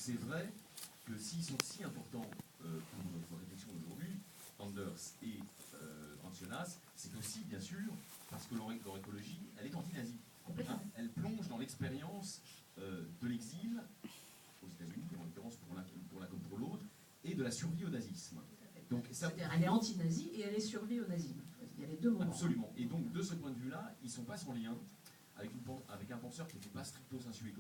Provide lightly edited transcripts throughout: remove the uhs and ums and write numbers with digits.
c'est vrai que s'ils sont si importants pour notre réflexion d'aujourd'hui, Anders et Ancionas, c'est aussi, bien sûr, parce que leur écologie, elle est anti-nazie. Hein, elle plonge dans l'expérience de l'exil, aux États-Unis, en l'occurrence pour l'un comme pour l'autre, et de la survie au nazisme. Donc, c'est-à-dire, elle est anti-nazie et elle est survie au nazisme. Il y a les deux moments. Absolument. Et donc, de ce point de vue-là, ils ne sont pas sans lien avec un penseur qui n'était pas stricto sensu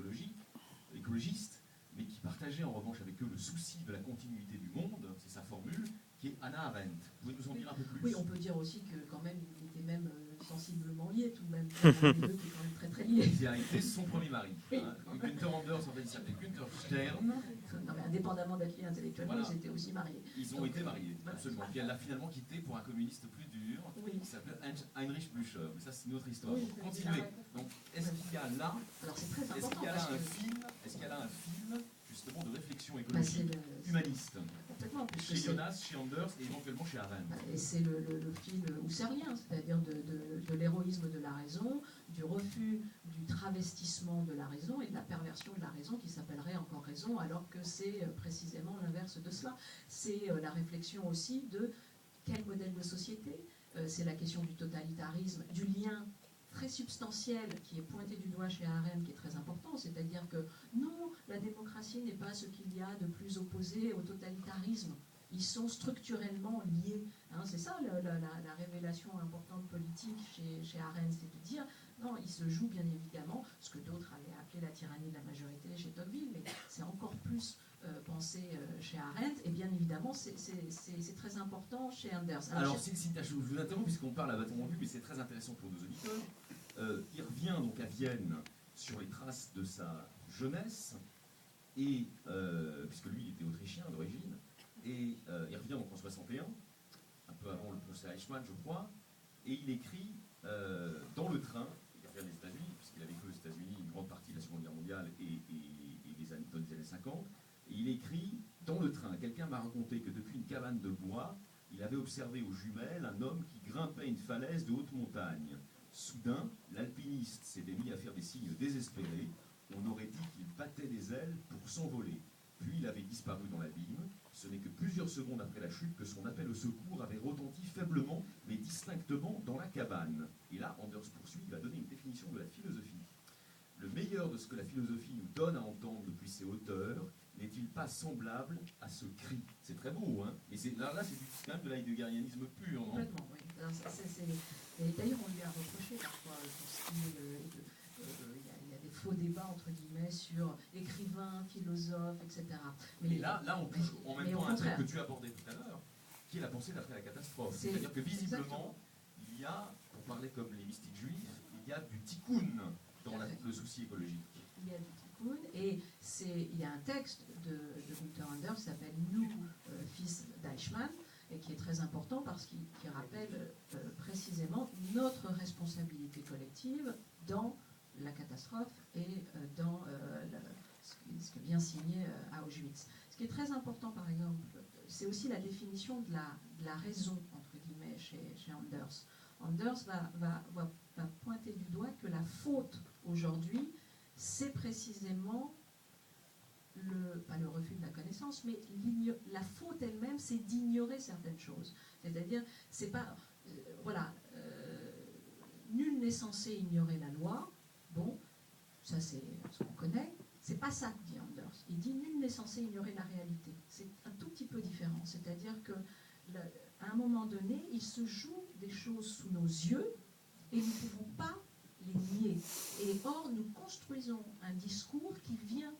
écologiste, mais qui partageait en revanche avec eux le souci de la continuité du monde, c'est sa formule, qui est Hannah Arendt. Vous pouvez nous en dire un peu plus? Oui, on peut dire aussi que quand même, il était même sensiblement lié tout de même. Les deux qui est quand même très très lié. Qui a été son premier mari. Oui. Hein. Günther Anders, en fait, il s'appelait Günther Stern. Non, mais indépendamment d'être liés intellectuellement, voilà. Ils étaient aussi mariés. Ils ont été mariés, absolument. Puis elle l'a finalement quitté pour un communiste plus dur, oui. Qui s'appelait Heinrich Blücher. Mais ça, c'est une autre histoire. Oui, continuez. Donc, est-ce qu'il y a là, est-ce qu'il y a là un film, justement, de réflexion écologique humaniste? Chez Jonas, chez Anders et éventuellement chez Arendt. Et c'est le fil husserlien, c'est-à-dire de l'héroïsme de la raison, du refus du travestissement de la raison et de la perversion de la raison qui s'appellerait encore raison, alors que c'est précisément l'inverse de cela. C'est la réflexion aussi de quel modèle de société, c'est la question du totalitarisme, du lien très substantiel qui est pointé du doigt chez Arendt, qui est très important, c'est-à-dire que non, la démocratie n'est pas ce qu'il y a de plus opposé au totalitarisme. Ils sont structurellement liés. Hein, c'est ça la révélation importante politique chez Arendt, c'est de dire, non, il se joue bien évidemment ce que d'autres avaient appelé la tyrannie de la majorité chez Tocqueville, mais c'est encore plus pensé chez Arendt, et bien évidemment, c'est très important chez Anders. Alors je vous interromps, puisqu'on parle à bâton rompu, mais c'est très intéressant pour nos auditeurs. Il revient donc à Vienne sur les traces de sa jeunesse, et, puisque lui il était autrichien d'origine, et il revient donc en 61, un peu avant le procès Eichmann, je crois, et il écrit dans le train, il revient des États-Unis, puisqu'il a vécu aux États-Unis une grande partie de la Seconde Guerre mondiale et dans les années 50, et il écrit dans le train, quelqu'un m'a raconté que depuis une cabane de bois, il avait observé aux jumelles un homme qui grimpait une falaise de haute montagne. Soudain, l'alpiniste s'était mis à faire des signes désespérés. On aurait dit qu'il battait des ailes pour s'envoler. Puis il avait disparu dans l'abîme. Ce n'est que plusieurs secondes après la chute que son appel au secours avait retenti faiblement, mais distinctement dans la cabane. Et là, Anders poursuit, il va donner une définition de la philosophie. Le meilleur de ce que la philosophie nous donne à entendre depuis ses hauteurs n'est-il pas semblable à ce cri? C'est très beau, hein? Et là c'est quand même de l'heideggerianisme pur, non? Complètement, oui. Et d'ailleurs, on lui a reproché parfois son style. Il y a des faux débats, entre guillemets, sur écrivain, philosophe, etc. Mais là on touche en même temps un truc que tu abordais tout à l'heure, qui est la pensée d'après la catastrophe. C'est-à-dire que visiblement, il y a, pour parler comme les mystiques juifs, il y a du tikkun dans le souci écologique. Il y a du tikkun, et il y a un texte de Günther Anders qui s'appelle Nous, fils d'Eichmann, et qui est très important parce qu'il rappelle précisément notre responsabilité collective dans la catastrophe et dans ce que vient signer à Auschwitz. Ce qui est très important, par exemple, c'est aussi la définition de la raison, entre guillemets, chez Anders. Anders va pointer du doigt que la faute aujourd'hui, c'est précisément pas le refus de la connaissance, mais la faute elle-même, c'est d'ignorer certaines choses. C'est-à-dire, c'est pas... nul n'est censé ignorer la loi. Bon, ça c'est ce qu'on connaît. C'est pas ça que dit Anders. Il dit nul n'est censé ignorer la réalité. C'est un tout petit peu différent. C'est-à-dire que à un moment donné, il se joue des choses sous nos yeux et nous ne pouvons pas les nier. Et or, nous construisons un discours qui vient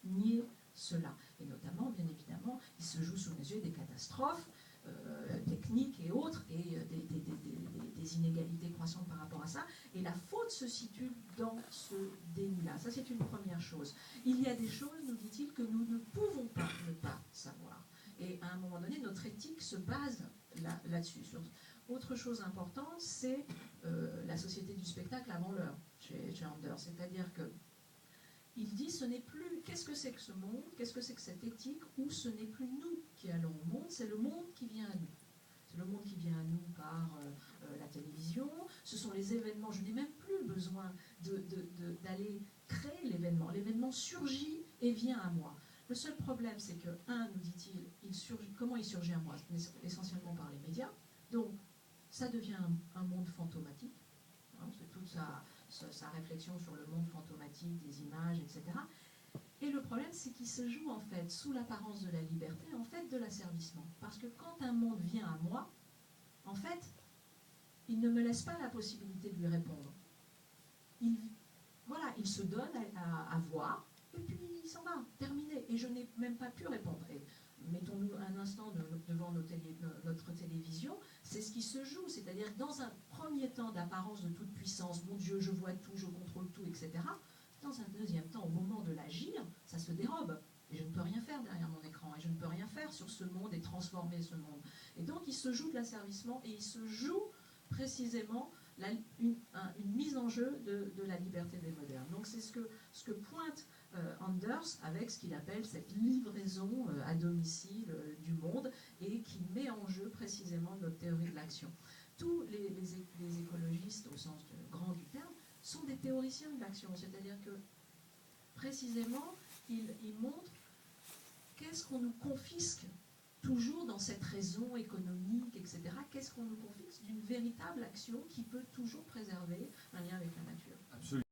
nier cela. Et notamment, bien évidemment, il se joue sous nos yeux des catastrophes techniques et autres, et des inégalités croissantes par rapport à ça. Et la faute se situe dans ce déni-là. Ça, c'est une première chose. Il y a des choses, nous dit-il, que nous ne pouvons pas ne pas savoir. Et à un moment donné, notre éthique se base là-dessus. Autre chose importante, c'est la société du spectacle avant l'heure, chez Anders. C'est-à-dire que il dit, ce n'est plus, qu'est-ce que c'est que ce monde, qu'est-ce que c'est que cette éthique, où ce n'est plus nous qui allons au monde, c'est le monde qui vient à nous. C'est le monde qui vient à nous par la télévision, ce sont les événements, je n'ai même plus besoin d'aller créer l'événement. L'événement surgit et vient à moi. Le seul problème, c'est que, nous dit-il, comment il surgit à moi? Essentiellement par les médias. Donc, ça devient un monde fantomatique. Hein, c'est toute sa réflexion sur le monde fantomatique, des images, etc. Et le problème, c'est qu'il se joue, en fait, sous l'apparence de la liberté, en fait, de l'asservissement. Parce que quand un monde vient à moi, en fait, il ne me laisse pas la possibilité de lui répondre. Il se donne à voir, et puis il s'en va, terminé. Et je n'ai même pas pu répondre. Et mettons-nous un instant devant notre télévision, c'est ce qui se joue. C'est-à-dire que dans un premier temps d'apparence de toute puissance, mon Dieu, je vois tout, je contrôle tout, etc. Dans un deuxième temps, au moment de l'agir, ça se dérobe. Et je ne peux rien faire derrière mon écran. Et je ne peux rien faire sur ce monde et transformer ce monde. Et donc, il se joue de l'asservissement et il se joue précisément une mise en jeu de la liberté des modernes. Donc c'est ce que pointe Anders avec ce qu'il appelle cette livraison à domicile du monde et qui met en jeu précisément notre théorie de l'action. Tous les écologistes, au sens grand du terme, sont des théoriciens de l'action, c'est-à-dire que précisément ils montrent qu'est-ce qu'on nous confisque toujours dans cette raison économique, etc. Qu'est-ce qu'on nous confie d'une véritable action qui peut toujours préserver un lien avec la nature. Absolument.